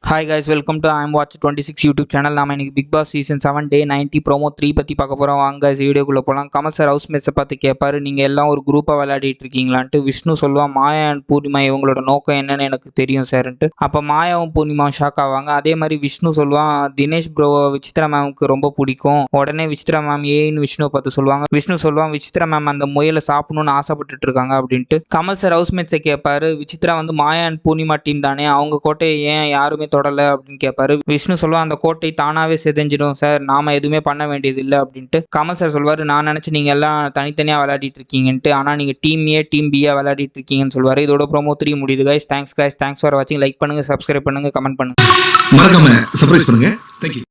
Hi guys, welcome to I'm Watch 26 YouTube channel. நாம இன்னைக்கு big Boss season 7 டே 90 promo 3 பத்தி பார்க்க போறோம். வாங்க guys வீடியோக்குள்ள போலாம். கமல் சார் ஹவுஸ் மேட்ஸை பார்த்து கேட்பாரு, நீங்க எல்லாம் ஒரு குரூப்பா விளையாடிட்டு இருக்கீங்களான்ட்டு. விஷ்ணு சொல்லுவான், மாயா அண்ட் பூர்ணிமா இவங்களோட நோக்கம் என்னன்னு எனக்கு தெரியும் சார்ன்ட்டு. அப்ப மாயாவும் பூர்ணிமாவும் ஷாக் ஆவாங்க. அதே மாதிரி விஷ்ணு சொல்லுவான், தினேஷ் ப்ரோ விசித்ரா மேமுக்கு ரொம்ப பிடிக்கும். உடனே விசித்ரா மேம் ஏன்னு விஷ்ணுவை பார்த்து சொல்லுவாங்க. விஷ்ணு சொல்லுவான், விசித்ரா மேம் அந்த முயலை சாப்பிடணும்னு ஆசைப்பட்டுட்டு இருக்காங்க அப்படின்ட்டு. கமல் சார் ஹவுஸ் மேட்ஸை கேட்பாரு, விசித்ரா வந்து மாயா அண்ட் பூர்ணிமா டீம் தானே, அவங்க கோட்டையை ஏன் யாருமே தொடல அப்படின்னு கேட்பாரு. விஷ்ணு சொல்லுவா, அந்த கோட்டை தானாவே செதஞ்சிடும் சார், நாம எதுவுமே பண்ண வேண்டியது இல்லை அப்படின்ட்டு. கமல் சார் சொல்வாரு, நான் நினைச்சு நீங்க எல்லாம் தனித்தனியா விளையாடிட்டு இருக்கீங்கன்ட்டு, ஆனா நீங்க டீம் ஏ டீம் பியா விளையாடிட்டு இருக்கீங்கன்னு சொல்வாரு. இதோட ப்ரோமோ 3 முடியுது guys. தேங்க்ஸ் ஃபார் வாட்சிங். லைக் பண்ணுங்க, சப்ஸ்கிரைப் பண்ணுங்க, கமெண்ட் பண்ணுங்க, மறக்காம சர்ப்ரைஸ் பண்ணுங்க. தேங்க்யூ.